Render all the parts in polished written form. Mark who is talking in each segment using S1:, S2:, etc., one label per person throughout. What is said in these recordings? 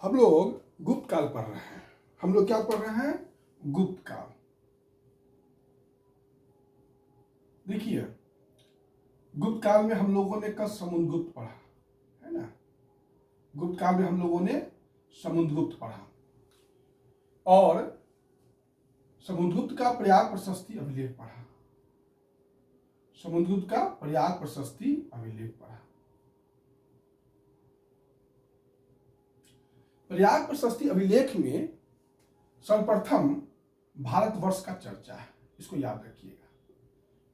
S1: हम लोग गुप्त काल पढ़ रहे हैं। हम लोग क्या पढ़ रहे हैं? गुप्त काल। देखिए, गुप्त काल में हम लोगों ने कल समुद्रगुप्त पढ़ा है ना। गुप्त काल में हम लोगों ने समुद्रगुप्त पढ़ा और समुद्रगुप्त का प्रयाग प्रशस्ति अभिलेख पढ़ा। समुद्रगुप्त का प्रयाग प्रशस्ति अभिलेख पढ़ा। प्रयाग प्रशस्ति अभिलेख में सर्वप्रथम भारतवर्ष का चर्चा है, इसको याद रखिएगा।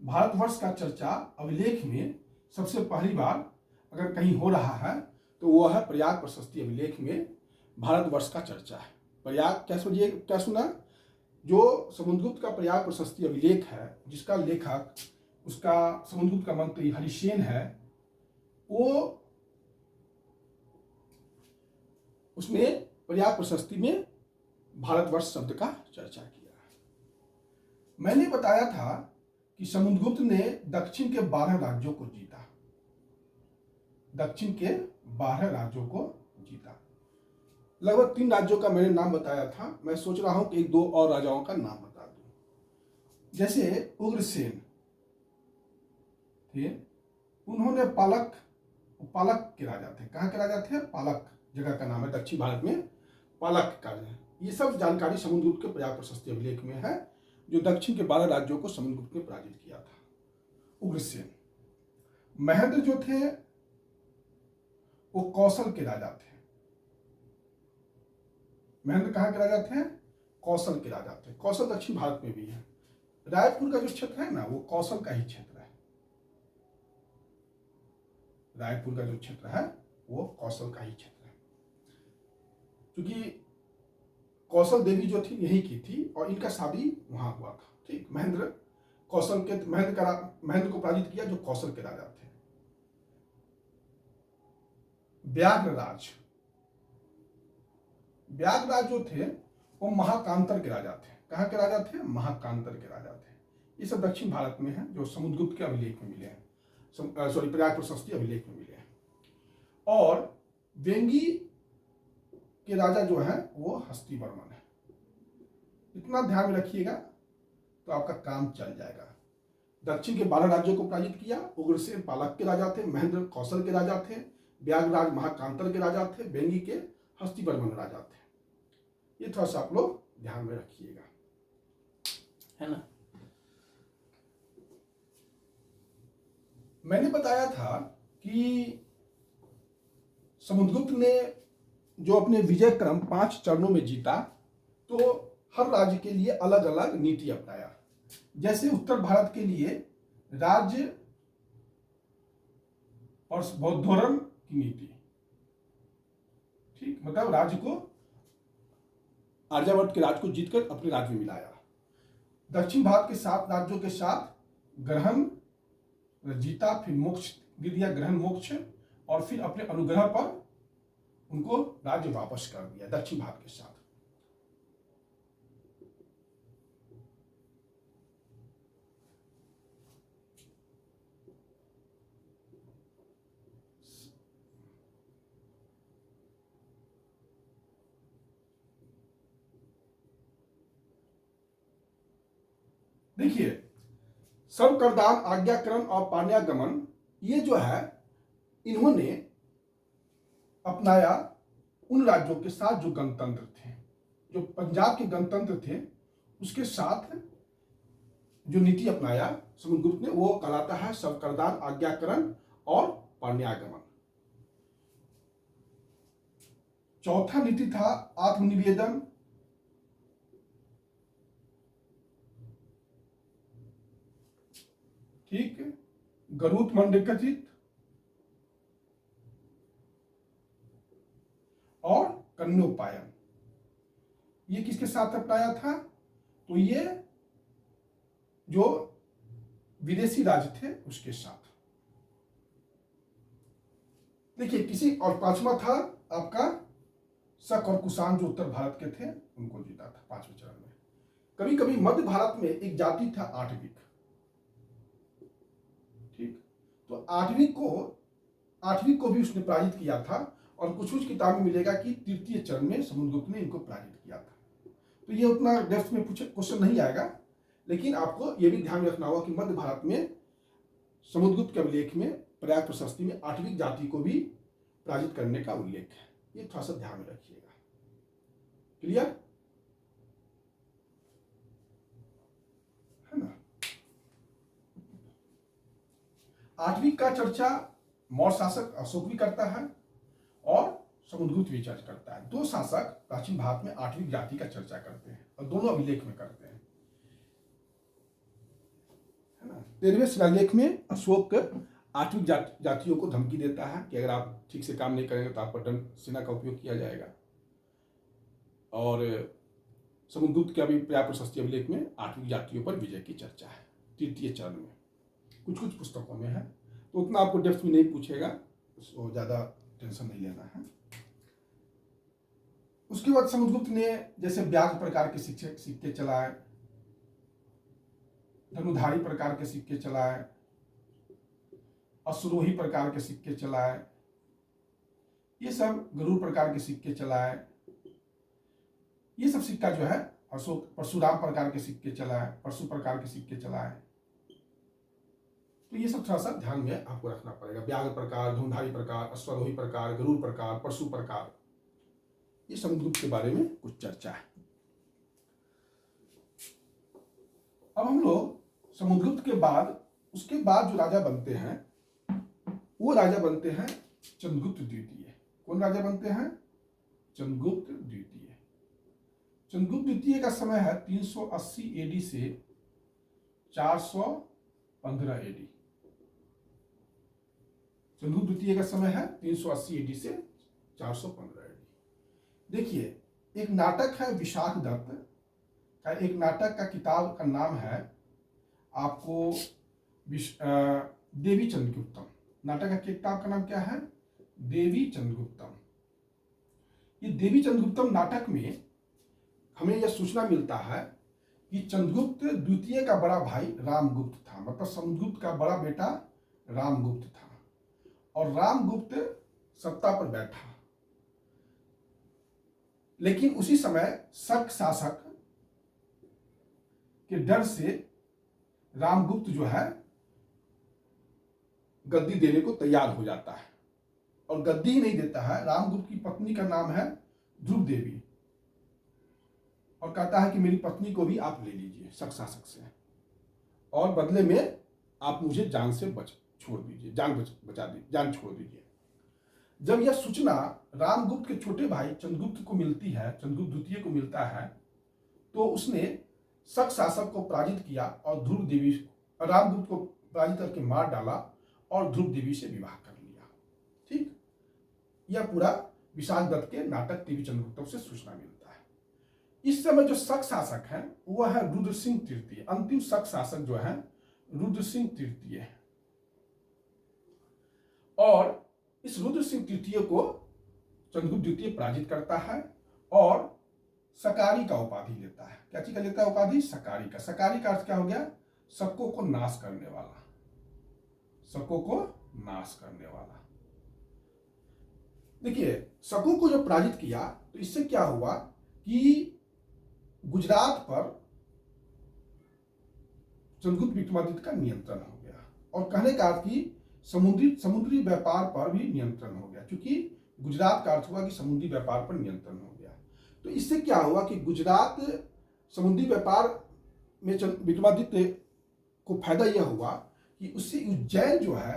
S1: भारतवर्ष का चर्चा अभिलेख में सबसे पहली बार अगर कहीं हो रहा है तो वह है प्रयाग प्रशस्ति अभिलेख में भारतवर्ष का चर्चा है। प्रयाग क्या समझिए, क्या सुना? जो समुद्रगुप्त का प्रयाग प्रशस्ति अभिलेख है, जिसका लेखक उसका समुद्रगुप्त का मंत्री हरिसेन है, वो उसने प्रयाग प्रशस्ति में भारतवर्ष शब्द का चर्चा किया। मैंने बताया था कि समुद्रगुप्त ने दक्षिण के 12 राज्यों को जीता। दक्षिण के 12 राज्यों को जीता। लगभग 3 राज्यों का मैंने नाम बताया था। मैं सोच रहा हूं कि 1-2 और राजाओं का नाम बता दूं। जैसे उग्रसेन थे, उन्होंने पालक के राजा थे। कहाँ के राजा थे? पालक जगह का नाम है, दक्षिण भारत में पालक का है। ये सब जानकारी समुद्रगुप्त के प्रयाग प्रशस्ति अभिलेख में है, जो दक्षिण के 12 राज्यों को समुद्रगुप्त ने पराजित किया था। उग्रसेन। महेंद्र जो थे वो कौशल के राजा थे। महेंद्र कहाँ के राजा थे? कौशल के राजा थे। कौशल दक्षिण भारत में भी है। रायपुर का जो क्षेत्र है ना, वो कौशल का ही क्षेत्र है। रायपुर का जो क्षेत्र है वो कौशल का ही क्षेत्र है, क्योंकि कौशल देवी जो थी यहीं की थी और इनका शादी वहां हुआ था। ठीक, महेंद्र को पराजित किया जो कौशल के राजा थे। व्याघ्रराज जो थे वो महाकांतर के राजा थे। कहाँ के राजा थे? महाकांतर के राजा थे। ये सब दक्षिण भारत में है, जो समुद्रगुप्त के अभिलेख में मिले हैं, प्रयाग प्रशस्ति अभिलेख में मिले हैं। और वेंगी के राजा जो है वो हस्तिवर्मन है। इतना ध्यान में रखिएगा तो आपका काम चल जाएगा। दक्षिण के 12 राज्यों को पराजित किया। उग्रसेन पालक के राजा थे, महेंद्र कौशल के राजा थे, व्याघ्रराज महाकांतर के राजा थे, वेंगी के हस्तिवर्मन राजा थे। ये थोड़ा सा आप लोग ध्यान में रखिएगा, है ना। मैंने बताया था कि समुद्रगुप्त ने जो अपने विजय क्रम 5 चरणों में जीता, तो हर राज्य के लिए अलग अलग नीति अपनाया। जैसे उत्तर भारत के लिए राज्य और बौद्धोरण की नीति, ठीक, मतलब राज्य को, आर्यावर्त के राज्य को जीतकर अपने राज्य में मिलाया। दक्षिण भारत के 7 राज्यों के साथ ग्रहण जीता, फिर मोक्ष दे दिया, ग्रहण मोक्ष, और फिर अपने अनुग्रह पर उनको राज्य वापस कर दिया दक्षिण भारत के साथ। देखिए, सर्व करदान, आज्ञाकरण और पाण्यागमन, ये जो है इन्होंने अपनाया उन राज्यों के साथ जो गणतंत्र थे। जो पंजाब के गणतंत्र थे उसके साथ जो नीति अपनाया समुद्रगुप्त ने, वो कहलाता है सर्व करदान, आज्ञाकरण और पाण्यागमन। चौथा नीति था आत्मनिवेदन। ठीक, गरुत मंडकचित और कन्योपायन। ये किसके साथ अपनाया था? तो ये जो विदेशी राज्य थे उसके साथ। देखिए, किसी और 5वां था आपका शक और कुषाण, जो उत्तर भारत के थे, उनको जीता था 5वें चरण में। कभी कभी मध्य भारत में एक जाति था आठविक। ठीक, तो आठविक को भी उसने पराजित किया था और कुछ कुछ किताब में मिलेगा कि तृतीय चरण में समुद्रगुप्त ने इनको पराजित किया था। तो ये उतना डेप्थ में पूछे क्वेश्चन नहीं आएगा, लेकिन आपको ये भी ध्यान में रखना होगा कि मध्य भारत में समुद्रगुप्त के अभिलेख में प्रयाग प्रशस्ति में 8वीं जाति को भी पराजित करने का उल्लेख है। ये थोड़ा सा ध्यान में रखिएगा। क्लियर है ना। 8वीं का चर्चा मौर्य शासक अशोक भी करता है और समुद्रगुप्त भी चर्चा करता है। 2 शासक प्राचीन भारत में 8वीं जाति का चर्चा करते हैं और दोनों अभिलेख में करते हैं, है ना। 13वें शिलालेख में अशोक 8वीं जातियों को धमकी देता है कि अगर आप ठीक से काम नहीं करेंगे तो आप पर दंड सेना का उपयोग किया जाएगा। और समुद्रगुप्त के अभी प्रयाग प्रशस्ति अभिलेख में 8वीं जातियों पर विजय की चर्चा है तृतीय चरण में। कुछ कुछ पुस्तकों में है, तो उतना आपको डेप्थ में नहीं पूछेगा, तो ज़्यादा टेंशन नहीं लेना है। उसके बाद समुद्रगुप्त ने जैसे व्याघ्र प्रकार के सिक्के चलाए, धनुधारी प्रकार के सिक्के चलाए, अश्वरोही प्रकार के सिक्के चलाए, ये सब गरुड़ प्रकार के सिक्के चलाए। ये सब सिक्का जो है अशोक परशुराम प्रकार के सिक्के चलाए, परशु प्रकार के सिक्के चलाए। तो ये सब थोड़ा सा ध्यान में आपको रखना पड़ेगा। व्याघ्र प्रकार, धनुधारी प्रकार, अश्वरोही प्रकार, गरुड़ प्रकार, परशु प्रकार, ये समुद्रगुप्त के बारे में कुछ चर्चा है। अब हम लोग समुद्रगुप्त के बाद, उसके बाद जो राजा बनते हैं वो राजा बनते हैं चंद्रगुप्त द्वितीय। कौन राजा बनते हैं? चंद्रगुप्त द्वितीय। चंद्रगुप्त द्वितीय का समय है 380 एडी से 415 एडी। चंद्रगुप्त द्वितीय का समय है 380 एडी से 415 एडी। देखिए, एक नाटक है विशाख दत्त का, एक नाटक का किताब का नाम है आपको देवी चंद्रगुप्तम। नाटक का किताब का नाम क्या है? देवी चंद्रगुप्तम। ये देवी चंद्रगुप्तम नाटक में हमें यह सूचना मिलता है कि चंद्रगुप्त द्वितीय का बड़ा भाई रामगुप्त था, मतलब समुद्रगुप्त का बड़ा बेटा रामगुप्त था, और रामगुप्त सत्ता पर बैठा। लेकिन उसी समय शक शासक के डर से रामगुप्त जो है गद्दी देने को तैयार हो जाता है, और गद्दी ही नहीं देता है। रामगुप्त की पत्नी का नाम है ध्रुव देवी, और कहता है कि मेरी पत्नी को भी आप ले लीजिए शक शासक से, और बदले में आप मुझे जान से छोड़ दीजिए, जान छोड़ दीजिए। जब यह सूचना रामगुप्त के छोटे भाई चंद्रगुप्त को मिलती है, चंद्रगुप्त द्वितीय को मिलता है, तो उसने शक शासक को पराजित किया और ध्रुव देवी, रामगुप्त को पराजित करके मार डाला और ध्रुव देवी से विवाह कर लिया। ठीक, यह पूरा विशाख दत्त के नाटक देवी चंद्रगुप्त से सूचना मिलता है। इस समय जो शक शासक है वह है रुद्र सिंह तृतीय। अंतिम शक शासक जो है रुद्र सिंह तृतीय है, और इस रुद्र सिंह तृतीय को चंद्रगुप्त द्वितीय पराजित करता है और सकारी का उपाधि लेता है। क्या चीज का लेता है उपाधि? सकारी का। सकारी का अर्थ क्या हो गया? शकों को नाश करने वाला, शकों को नाश करने वाला। देखिए, शकों को जब पराजित किया तो इससे क्या हुआ कि गुजरात पर चंद्रगुप्त विक्रमादित्य का नियंत्रण हो गया, और कहने का अर्थ कि समुद्री व्यापार पर भी नियंत्रण हो गया, क्योंकि गुजरात का अर्थ हुआ कि समुद्री व्यापार पर नियंत्रण हो गया। तो इससे क्या हुआ कि गुजरात समुद्री व्यापार में विक्रमादित्य को फायदा यह हुआ कि उससे उज्जैन जो है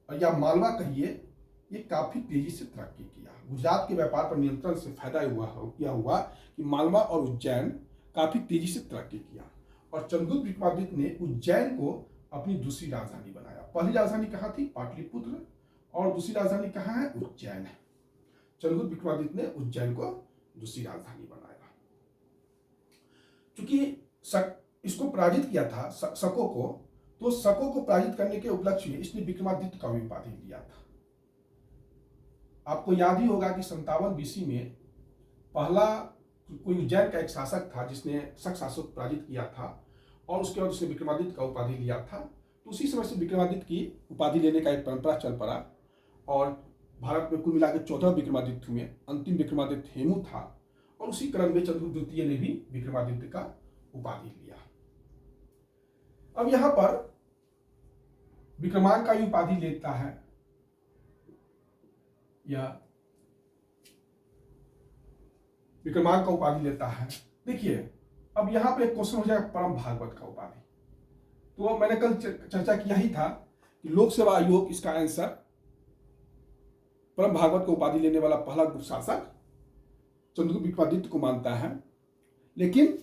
S1: या मालवा कहिए, ये काफी तेजी से तरक्की किया। गुजरात के व्यापार पर नियंत्रण से फायदा यह हुआ कि मालवा और उज्जैन काफी तेजी से तरक्की किया, और चंद्रगुप्त विक्रमादित्य ने उज्जैन को अपनी दूसरी राजधानी बनाया। पहली राजधानी कहाँ थी? पाटलिपुत्र, और दूसरी राजधानी कहाँ है? उज्जैन है। चंद्रगुप्त विक्रमादित्य ने उज्जैन को दूसरी राजधानी बनाया। चूंकि इसको पराजित किया था शकों को, तो शकों को पराजित करने के उपलक्ष्य में इसने विक्रमादित्य का भी उपाधि लिया था। आपको याद ही होगा कि 57 BC में पहला कोई उज्जैन का एक शासक था जिसने शक शासक को पराजित किया था, और उसके बाद उसने विक्रमादित्य का उपाधि लिया था। तो उसी समय से विक्रमादित्य की उपाधि लेने का एक परंपरा चल पड़ा, और भारत में कुल मिला के 14 विक्रमादित्य हुए। अंतिम विक्रमादित्य हेमू था और उसी क्रम में चंद्रगुप्त द्वितीय ने भी विक्रमादित्य का उपाधि लिया। अब यहां पर विक्रमांक का भी उपाधि लेता है या विक्रमांक का उपाधि लेता है। देखिए अब यहां पे एक क्वेश्चन हो जाएगा परम भागवत का उपाधि। तो मैंने कल चर्चा किया ही था कि लोक सेवा आयोग इसका आंसर परम भागवत को उपाधि लेने वाला पहला गुप्त शासक चंद्रगुप्त विक्रमादित्य को मानता है, लेकिन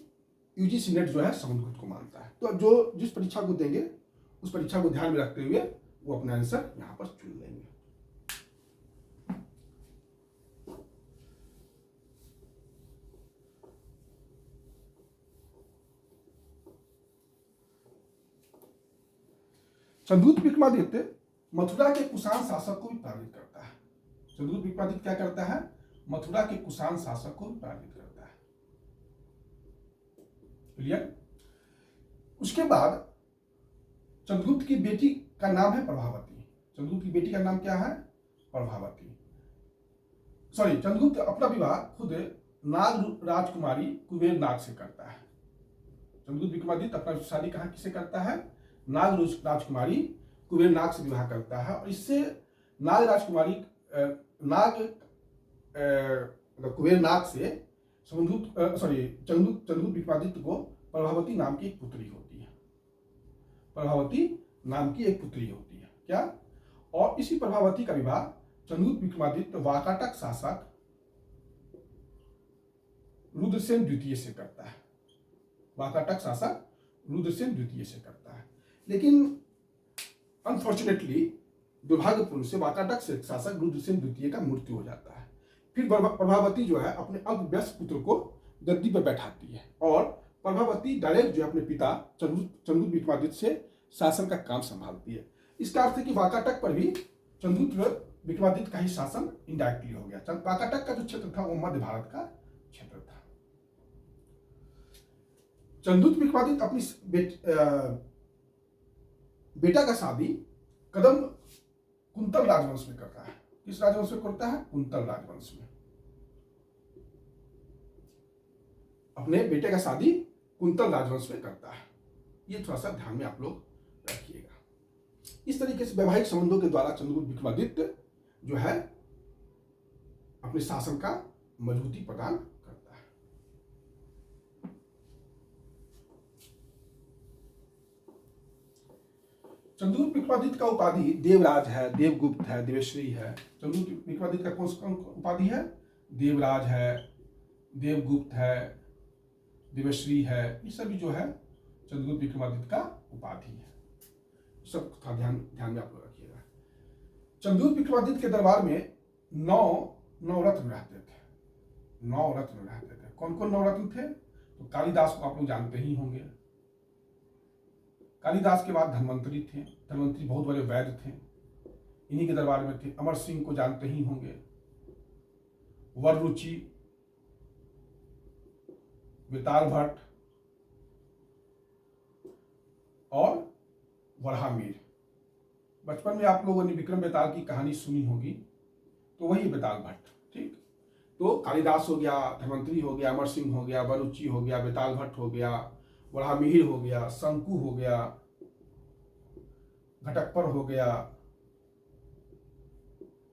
S1: यूजीसी नेट जो है समुद्रगुप्त को मानता है। तो जो जिस परीक्षा को देंगे उस परीक्षा को ध्यान में रखते हुए वो अपना आंसर यहां पर चुन लेंगे। चंद्रगुप्त विक्रमादित्य मथुरा के कुषाण शासक को भी पराजित करता है। चंद्रगुप्त विक्रमादित्य क्या करता है? मथुरा के कुषाण शासक को भी पराजित करता है। क्लियर? उसके बाद चंद्रगुप्त की बेटी का नाम है प्रभावती। चंद्रगुप्त की बेटी का नाम क्या है? प्रभावती। सॉरी, चंद्रगुप्त अपना विवाह खुद नाग राजकुमारी कुबेर नाग से करता है। चंद्रगुप्त विक्रमादित्य अपना शादी कहां किसे करता है? नाग राजकुमारी कुबेर नाग से विवाह करता है और इससे नाग राजकुमारी कुबेर नाग से चंद्रगुप्त विक्रमादित्य को प्रभावती नाम की एक पुत्री होती है। प्रभावती नाम की एक पुत्री होती है क्या? और इसी प्रभावती का विवाह चंद्रगुप्त विक्रमादित्य वाकाटक शासक रुद्रसेन द्वितीय से करता है। वाकाटक शासक रुद्रसेन द्वितीय से करता है, लेकिन अनफॉर्चुनेटली दुर्भाग्यपूर्ण से वाकाटक से शासक रुद्रसेन द्वितीय का मृत्यु हो जाता है। फिर प्रभावती जो है अपने अल्पवयस्क पुत्र को गद्दी पर बैठाती है और प्रभावती डायरेक्ट जो है अपने पिता चंद्रगुप्त विक्रमादित्य से शासन का काम संभालती है। इसका अर्थ है कि वाकाटक पर भी चंद्रगुप्त विक्रमादित्य का ही शासन इनडायरेक्टली हो गया। वाकाटक का जो क्षेत्र था वो मध्य भारत का क्षेत्र था। चंद्रगुप्त विक्रमादित्य अपनी बेटा का शादी कदम कुंतल राजवंश में करता है। किस राजवंश में करता है? कुंतल राजवंश में। अपने बेटे का शादी कुंतल राजवंश में करता है। ये थोड़ा सा ध्यान में आप लोग रखिएगा। इस तरीके से वैवाहिक संबंधों के द्वारा चंद्रगुप्त विक्रमादित्य जो है अपने शासन का मजबूती प्रदान करता है। चंद्रगुप्त विक्रमादित्य का उपाधि देवराज है, देवगुप्त है, देवश्री है। चंद्रगुप्त विक्रमादित्य का कौन उपाधि है? देवराज है, देवगुप्त है, देवश्री है। ये सभी जो है चंद्रगुप्त विक्रमादित्य का उपाधि है। सब का ध्यान में आप लोग रखिएगा। चंद्रगुप्त विक्रमादित्य के दरबार में नौ रत्न रहते थे। 9 रत्न रहते थे। कौन कौन 9 रत्न थे? तो कालिदास को आप लोग जानते ही होंगे। कालिदास के बाद धन्वंतरी थे। धन्वंतरी बहुत बड़े वैद्य थे, इन्हीं के दरबार में थे। अमर सिंह को जानते ही होंगे। वररुचि, बेताल भट्ट और वराहमिहिर। बचपन में आप लोगों ने विक्रम बेताल की कहानी सुनी होगी, तो वही बेताल भट्ट। ठीक, तो कालिदास हो गया, धन्वंतरी हो गया, अमर सिंह हो गया, वररुचि हो गया, बेताल भट्ट हो गया, वराहमिहिर हो गया, शंकु हो गया, घटकपर हो गया,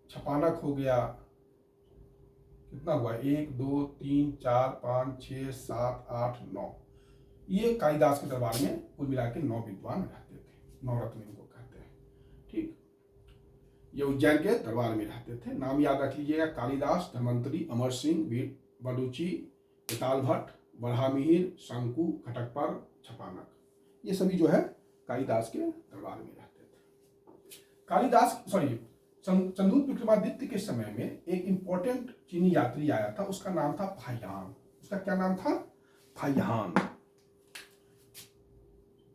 S1: छपानक हो गया। कितना हुआ? 1 2 3 4 5 6 7 8 9। ये कालिदास के दरबार में कुल मिला के 9 विद्वान रहते थे। 9 रत्न इनको कहते हैं। ठीक, ये उज्जैन के दरबार में रहते थे। नाम याद रख लीजिएगा: कालिदास, धन्वंतरी, अमर सिंह, वररुचि, बेताल भट्ट, वराहमिहिर, शंकु, घटकपर, छपानक। ये सभी जो है कालिदास के दरबार में रहते थे। चंद्रगुप्त विक्रमादित्य के समय में एक इंपॉर्टेंट चीनी यात्री आया था, उसका नाम था फाहियान। उसका क्या नाम था? फाहियान।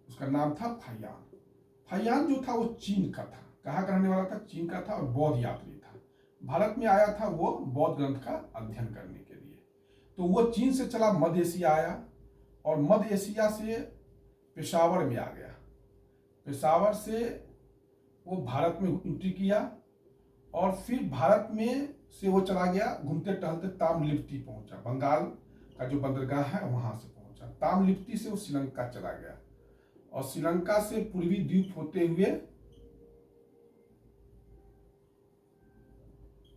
S1: उसका नाम था फाहियान। फाहियान जो था वो चीन का था। कहाँ का रहने वाला था? चीन का था और बौद्ध यात्री था। भारत में आया था वो बौद्ध ग्रंथ का अध्ययन करने के लिए। तो वो चीन से चला मध्य एशिया आया और मध्य एशिया से पेशावर में आ गया। पेशावर से वो भारत में एंट्री किया और फिर भारत में से वो चला गया, घूमते टहलते तामलिप्ति पहुंचा, बंगाल का जो बंदरगाह है वहां से पहुंचा। तामलिप्ति से वो श्रीलंका चला गया और श्रीलंका से पूर्वी द्वीप होते हुए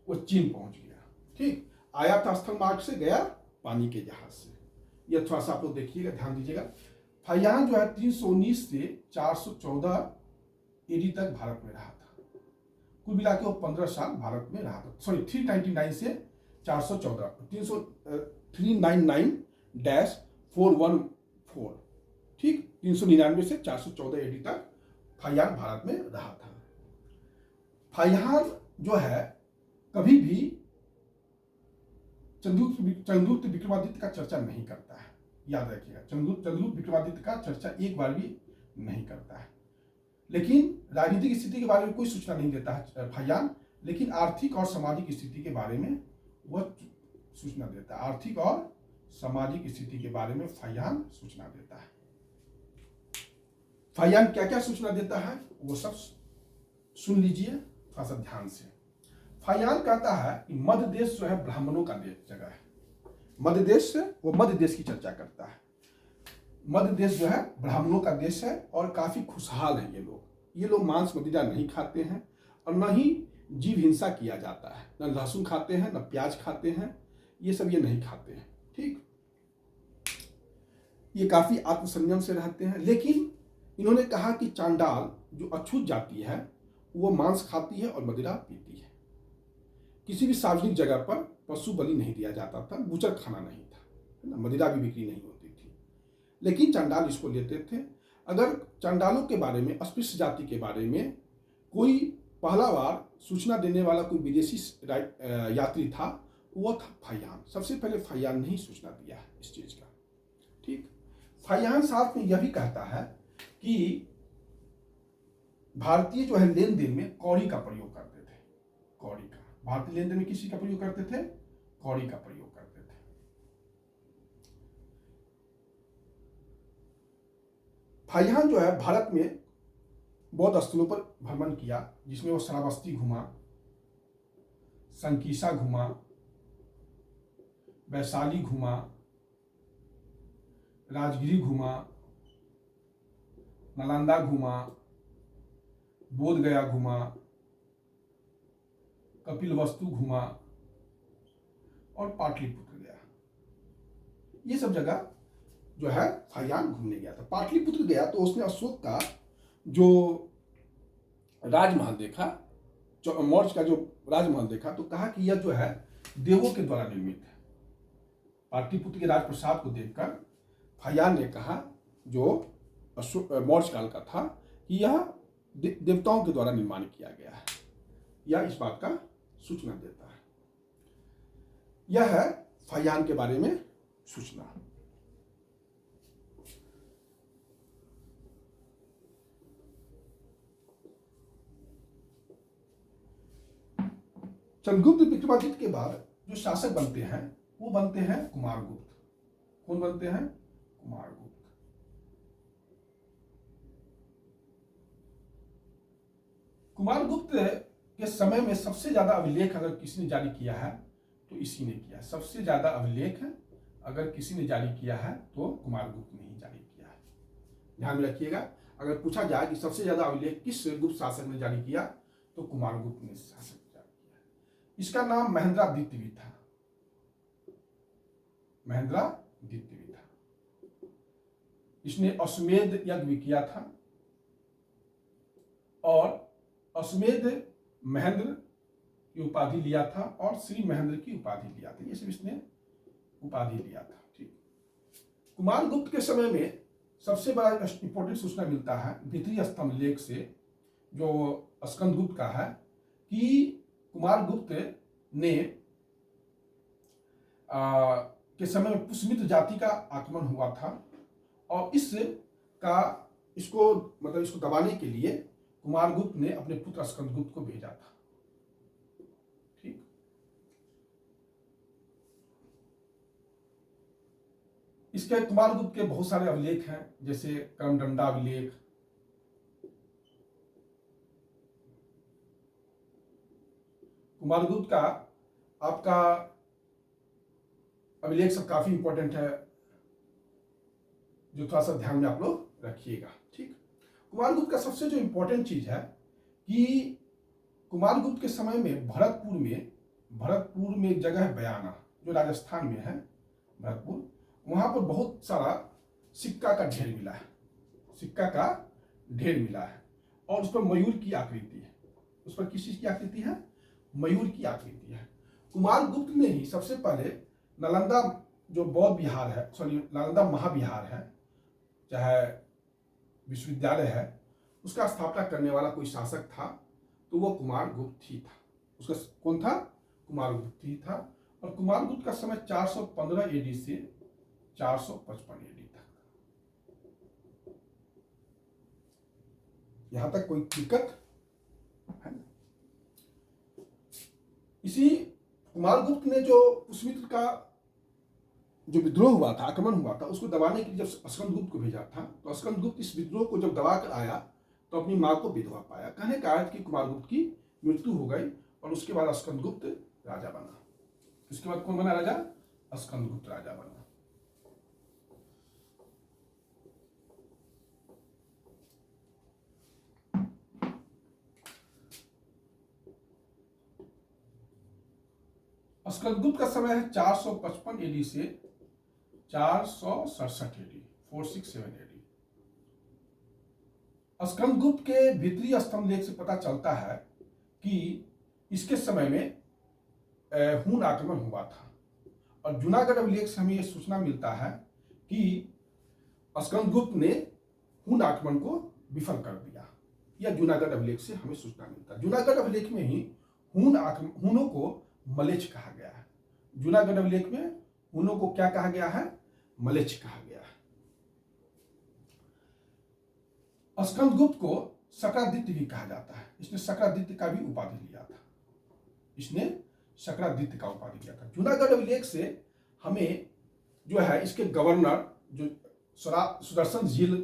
S1: वो चीन पहुंच गया। ठीक, आया था स्थल मार्ग से, गया पानी के जहाज से। ये थोड़ा सा आप लोग देखिएगा, ध्यान दीजिएगा। फाहियान जो है 319 से 414 एडी तक भारत में रहा था। कुल मिला के वो 15 साल भारत में रहा था। सॉरी, 399 से 414, 399-414। ठीक, 399 से 414 एडी तक फाहियान भारत में रहा था। फाहियान जो है कभी भी चंद्रगुप्त विक्रमादित्य का चर्चा नहीं करता है, याद रखिएगा। चंद्रगुप्त विक्रमादित्य का चर्चा एक बार भी नहीं करता है। लेकिन राजनीतिक स्थिति के बारे में कोई सूचना नहीं देता है फाहियान, लेकिन आर्थिक और सामाजिक स्थिति के बारे में वह सूचना देता है। आर्थिक और सामाजिक स्थिति के बारे में फाहियान सूचना देता है। फाहियान क्या क्या सूचना देता है वो सब सुन लीजिए थोड़ा सा ध्यान से। फाहियान कहता है कि मध्य देश जो है ब्राह्मणों का जगह है। मध्य देश, वो मध्य देश की चर्चा करता है। मध्य देश जो है ब्राह्मणों का देश है और काफी खुशहाल है ये लोग मांस मदिरा नहीं खाते हैं और न ही जीव हिंसा किया जाता है। न लहसुन खाते हैं, न प्याज खाते हैं, ये सब ये नहीं खाते हैं। ठीक, ये काफी आत्मसंयम से रहते हैं। लेकिन इन्होंने कहा कि चांडाल जो अछूत जाति है वो मांस खाती है और मदिरा पीती है। किसी भी सार्वजनिक जगह पर पशु बलि नहीं दिया जाता था, बूचर खाना नहीं था, है ना, मदिरा भी बिक्री नहीं होती थी। लेकिन चांडाल इसको लेते थे। अगर चांडालों के बारे में, अस्पृश्य जाति के बारे में कोई पहला बार सूचना देने वाला कोई विदेशी यात्री था, वो था फाहियान। सबसे पहले फाहियान ने ही सूचना दिया है इस चीज का। ठीक, फाहियान साथ में यह भी कहता है कि भारतीय जो है लेन देन में कौड़ी का प्रयोग करते थे। कौड़ी का, भारतीय लेन देन में किसी का प्रयोग करते थे? कौड़ी का प्रयोग करते थे। फाहियान जो है भारत में बहुत स्थलों पर भ्रमण किया, जिसमें वो श्रावस्ती घुमा, संकीसा घुमा, वैशाली घुमा, राजगिरी घुमा, नालंदा घुमा, बोध गया घुमा, कपिलवस्तु घुमा और पाटलिपुत्र गया। ये सब जगह जो है फाहियान घूमने गया था। पाटलिपुत्र गया तो उसने अशोक का जो राजमहल देखा, मौर्य का जो राजमहल देखा, तो कहा कि यह जो है देवों के द्वारा निर्मित है। पाटलिपुत्र के राजप्रसाद को देखकर फाहियान ने कहा, जो मौर्य काल का था, कि यह देवताओं के द्वारा निर्माण किया गया है। यह इस बात का सूचना देता है। यह है फाहियान के बारे में सूचना। चंद्रगुप्त विक्रमादित्य के बाद जो शासक बनते हैं वो बनते हैं कुमारगुप्त। कौन बनते हैं? कुमारगुप्त। कुमारगुप्त के समय में सबसे ज्यादा अभिलेख अगर किसी ने जारी किया है तो इसी ने किया। सबसे ज्यादा अभिलेख अगर किसी ने जारी किया है तो कुमारगुप्त ने ही जारी किया है। ध्यान में रखिएगा, अगर पूछा जाए कि सबसे ज्यादा अभिलेख किस गुप्त शासक ने जारी किया तो कुमारगुप्त ने शासक जारी किया। इसका नाम महेंद्रादित्य भी था। महेंद्रादित्य भी था। इसने अश्वमेध यज्ञ भी किया था और अश्वमेध महेंद्र की उपाधि लिया था और श्री महेंद्र की उपाधि लिया था। ये सब इसने उपाधि लिया था। ठीक, कुमारगुप्त के समय में सबसे बड़ा इंपॉर्टेंट सूचना मिलता है द्वितीय स्तंभ लेख से, जो स्कंदगुप्त का है, कि कुमारगुप्त ने के समय में पुष्यमित्र जाति का आक्रमण हुआ था और इसको दबाने के लिए कुमारगुप्त ने अपने पुत्र स्कंदगुप्त को भेजा था। ठीक, इसके कुमारगुप्त के बहुत सारे अभिलेख हैं, जैसे कर्मदंडा अभिलेख, कुमारगुप्त का आपका अभिलेख सब काफी इंपॉर्टेंट है, जो थोड़ा सा ध्यान में आप लोग रखिएगा। ठीक, कुमारगुप्त का सबसे जो इंपॉर्टेंट चीज है कि कुमारगुप्त के समय में भरतपुर में एक जगह है बयाना, जो राजस्थान में है भरतपुर, वहां पर बहुत सारा सिक्का का ढेर मिला है, सिक्का का ढेर मिला है, और उस पर मयूर की आकृति है। उस पर किस चीज की आकृति है? मयूर की आकृति है। कुमारगुप्त ने ही सबसे पहले नालंदा जो बौद्ध विहार है, सॉरी नालंदा महाविहार है, चाहे विश्वविद्यालय है, उसका स्थापना करने वाला कोई शासक था तो वो कुमारगुप्त ही था। उसका कौन था? कुमारगुप्त ही था। और कुमारगुप्त का समय 415 एडी से 455 एडी तक। यहां तक कोई दिक्कत है? इसी कुमारगुप्त ने जो पुष्यमित्र का जो विद्रोह हुआ था, आक्रमण हुआ था, उसको दबाने के लिए जब स्कंदगुप्त को भेजा था, तो स्कंदगुप्त इस विद्रोह को जब दबा कर आया तो अपनी मां को विधवा पाया। कहने का अर्थ कि कुमारगुप्त की मृत्यु हो गई और उसके बाद स्कंदगुप्त राजा बना। इसके बाद कौन बना राजा? स्कंदगुप्त राजा बना। स्कंदगुप्त का समय है 455 एडी से 467 एडी, 467 एडी। स्कंदगुप्त के भीतरी स्तंभ लेख से पता चलता है कि इसके समय में हून आक्रमण हुआ था, और जूनागढ़ अभिलेख से हमें यह सूचना मिलता है कि स्कंदगुप्त ने हून आक्रमण को विफल कर दिया। यह जूनागढ़ अभिलेख से हमें सूचना मिलता है। जूनागढ़ अभिलेख में ही हूनों को मलेच्छ कहा गया है। जूनागढ़ अभिलेख में हूनों को क्या कहा गया है? मलेच्छ कहा गया है। स्कंदगुप्त को शक्रादित्य भी कहा जाता है। इसने शक्रादित्य का भी उपाधि लिया था। इसने शक्रादित्य का उपाधि लिया था। जूनागढ़ अभिलेख से हमें जो है इसके गवर्नर, जो सुदर्शन झील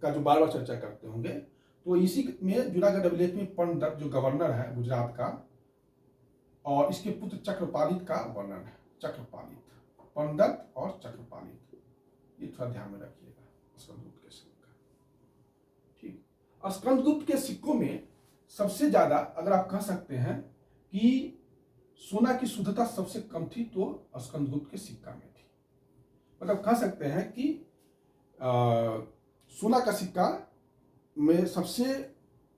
S1: का जो बार बार चर्चा करते होंगे, तो इसी में जूनागढ़ अभिलेख में पंडदत्त जो गवर्नर है गुजरात का, और इसके पुत्र चक्रपालित का वर्णन है। चक्रपालित, पंडदत्त और चक्रपालित, ये थोड़ा ध्यान में रखिएगा स्कंदगुप्त के सिक्के का। ठीक, स्कंदगुप्त के सिक्कों में सबसे ज्यादा, अगर आप कह सकते हैं कि सोना की शुद्धता सबसे कम थी, तो स्कंदगुप्त के सिक्का में थी। मतलब कह सकते हैं कि सोना का सिक्का में सबसे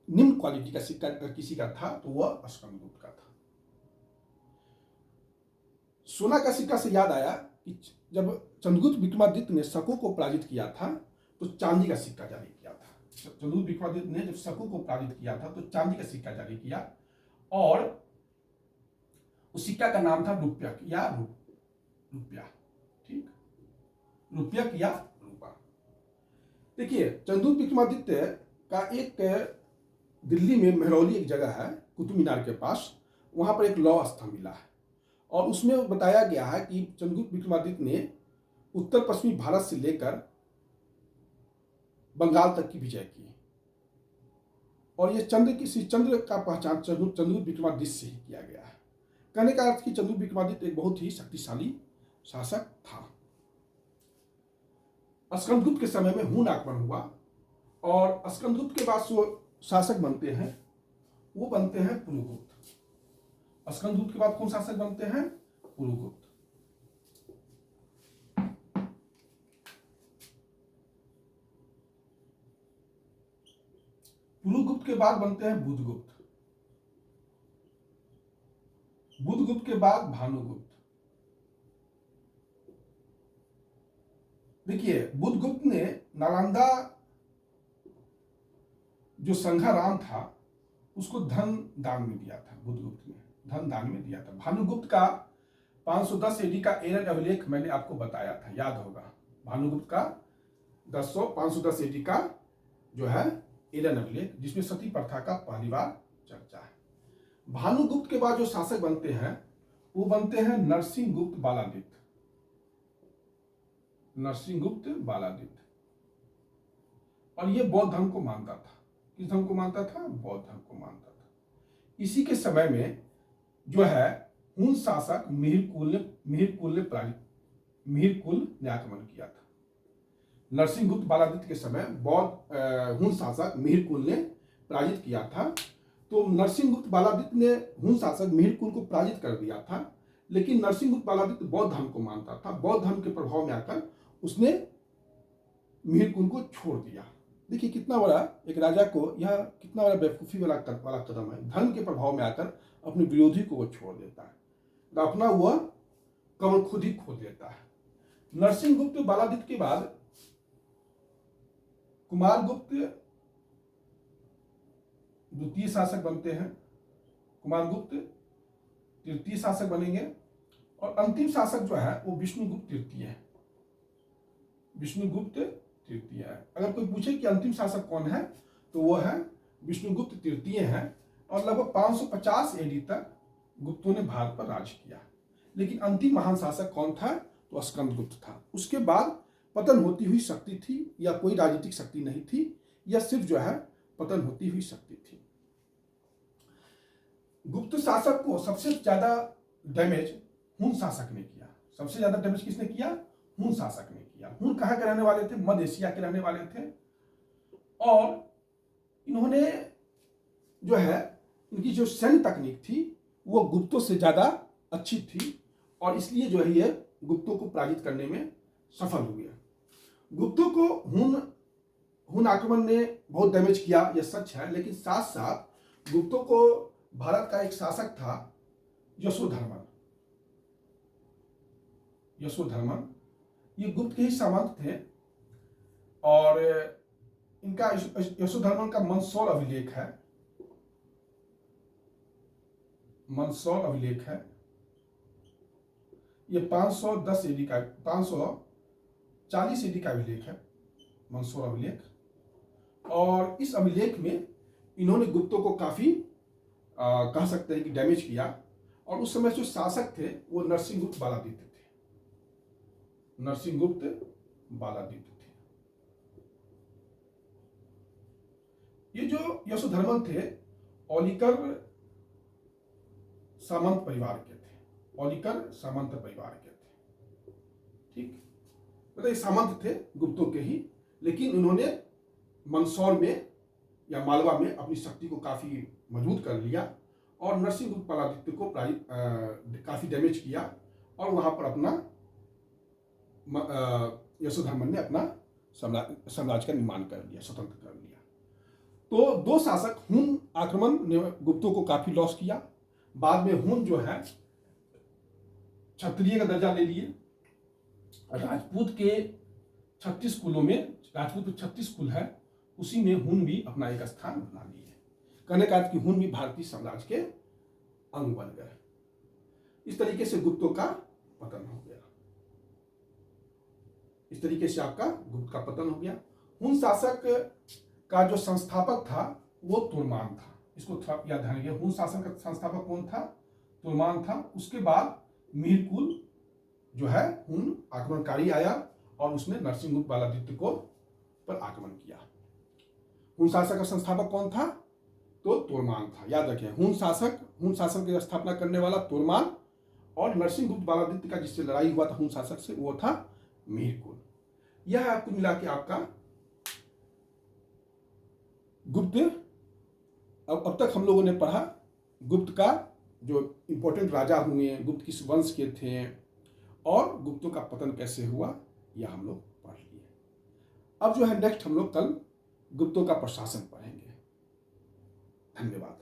S1: निम्न क्वालिटी का सिक्का किसी का था तो वह स्कंदगुप्त का था। सोना का सिक्का से याद आया कि जब चंद्रगुप्त विक्रमादित्य ने शकों को पराजित किया था तो चांदी का सिक्का जारी किया था। चंद्रगुप्त विक्रमादित्य ने जब शकों को पराजित किया था तो चांदी का सिक्का जारी किया, और उस सिक्का का नाम था रुपया या रुपया। ठीक, रुपया या रूपा। देखिए, चंद्रगुप्त विक्रमादित्य का एक दिल्ली में महरौली एक जगह है कुतुब मीनार के पास, वहां पर एक लौह स्तंभ मिला है, और उसमें बताया गया है कि चंद्रगुप्त विक्रमादित्य ने उत्तर पश्चिमी भारत से लेकर बंगाल तक की विजय की, और यह चंद्र का पहचान चंद्रगुप्त विक्रमादित्य से ही किया गया है। कहने का अर्थ कि चंद्रगुप्त विक्रमादित्य एक बहुत ही शक्तिशाली शासक था। स्कंदगुप्त के समय में हून आक्रमण हुआ, और स्कंदगुप्त के बाद जो शासक बनते हैं वो बनते हैं पुरुगुप्त। स्कंदगुप्त के बाद कौन शासक बनते हैं? पुरुगुप्त। पुरुगुप्त के बाद बनते हैं बुधगुप्त। बुधगुप्त के बाद भानुगुप्त। देखिए, बुधगुप्त ने नालंदा जो संघाराम था उसको धन दान में दिया था। बुधगुप्त ने धन दान में दिया था। भानुगुप्त का 510 एडी का एरन अभिलेख मैंने आपको बताया था, याद होगा। भानुगुप्त का 510 एडी का जो है एरन अभिलेख, जिसमें सती प्रथा का पहली बार चर्चा है। भानुगुप्त के बाद जो शासक बनते हैं वो बनते हैं नरसिंहगुप्त बालादित्य। नरसिंहगुप्त बालादित्य, और ये बौद्ध धर्म को मानता था। किस धर्म को मानता था? बौद्ध धर्म को मानता था। इसी के समय में जो है हुन शासक मिहिरकुल ने आक्रमण किया था। नरसिंहगुप्त बालादित्य के समय बौद्ध हुन शासक मिहिरकुल ने पराजित किया था। तो नरसिंहगुप्त बालादित्य ने हुन शासक मिहिरकुल को पराजित कर दिया था, लेकिन नरसिंहगुप्त बालादित्य बौद्ध धर्म को मानता था। बौद्ध धर्म के प्रभाव में आकर उसने मिहिरकुल को छोड़ दिया। देखिए कितना बड़ा एक राजा को यह कितना बड़ा बेवकूफ़ी वाला कदम है। धर्म के प्रभाव में आकर अपने विरोधी को वो छोड़ देता है, तो अपना वह कमल खुद ही खोद लेता है। नरसिंहगुप्त बालादित्य के बाद कुमारगुप्त द्वितीय शासक बनते हैं, कुमारगुप्त तृतीय शासक बनेंगे, और अंतिम शासक जो है वो विष्णुगुप्त तृतीय है। विष्णुगुप्त तृतीय है। अगर कोई पूछे कि अंतिम शासक कौन है, तो वो है विष्णुगुप्त तृतीय है, और लगभग 550 एडी तक गुप्तों ने भारत पर राज किया। लेकिन अंतिम महान शासक कौन था, तो स्कंदगुप्त था। उसके बाद पतन होती हुई शक्ति थी, या कोई राजनीतिक शक्ति नहीं थी, या सिर्फ जो है पतन होती हुई शक्ति थी। गुप्त शासक को सबसे ज्यादा डैमेज हुन शासक ने किया। सबसे ज्यादा डैमेज किसने किया? हुन शासक ने किया। हुन कहाँ के रहने वाले थे? मध्य एशिया के रहने वाले थे, और इन्होंने जो है इनकी जो सैन्य तकनीक थी वो गुप्तों से ज्यादा अच्छी थी, और इसलिए जो है ये गुप्तों को पराजित करने में सफल हुए। गुप्तों को हुन आक्रमण ने बहुत डैमेज किया, यह सच है, लेकिन साथ साथ गुप्तों को भारत का एक शासक था यशोधर्मन। ये गुप्त के ही सामंत थे, और इनका यशोधर्मन का मंदसौर अभिलेख है। ये 510 एडी का 540 एडी का अभिलेख है, मंदसौर अभिलेख। और इस अभिलेख में इन्होंने गुप्तों को काफी कह सकते हैं कि डैमेज किया। और उस समय जो शासक थे वो नरसिंहगुप्त बालादित्य थे। ये जो यशोधर्मन थे औलिकर सामंत परिवार के थे। ठीक, मतलब ये सामंत थे गुप्तों के ही, लेकिन उन्होंने मंदसौर में या मालवा में अपनी शक्ति को काफी मजबूत कर लिया, और नरसिंहगुप्त बालादित्य को काफी डैमेज किया, और वहां पर अपना यशोधर्मन ने अपना साम्राज्य का निर्माण कर लिया, स्वतंत्र कर लिया। तो दो शासक हुन आक्रमण ने गुप्तों को काफी लॉस किया। बाद में हुन जो है क्षत्रिय का दर्जा ले लिए। राजपूत के 36 कुलों में, राजपूत में 36 कुल है, उसी में हुन भी अपना एक स्थान बना लिए। कहने का कि हुन भी भारतीय साम्राज्य के अंग बन गए। इस तरीके से गुप्तों का पतन हो गया। इस तरीके से आपका गुप्त का पतन हो गया। हुन शासक का जो संस्थापक था वो तुर्मान था। इसको थोड़ा याद रखिए, हुन शासन का संस्थापक कौन था? तुर्मान था। उसके बाद मिहिरकुल जो है हुन आक्रमणकारी आया, और उसने नरसिंहगुप्त बालादित्य को पर आक्रमण किया। हुन शासक का संस्थापक कौन था? तो तुर्मान था। याद रखिए, हुन शासन की स्थापना करने वाला तुर्मान, और नरसिंहगुप्त बालादित्य का जिससे लड़ाई हुआ था हुन शासक से, वो था मिहिरकुल। यह आपको मिला के आपका गुप्त। अब तक हम लोगों ने पढ़ा गुप्त का जो इंपॉर्टेंट राजा हुए, गुप्त किस वंश के थे, और गुप्तों का पतन कैसे हुआ, यह हम लोग पढ़ लिए। अब जो है नेक्स्ट हम लोग कल गुप्तों का प्रशासन पढ़ेंगे। धन्यवाद।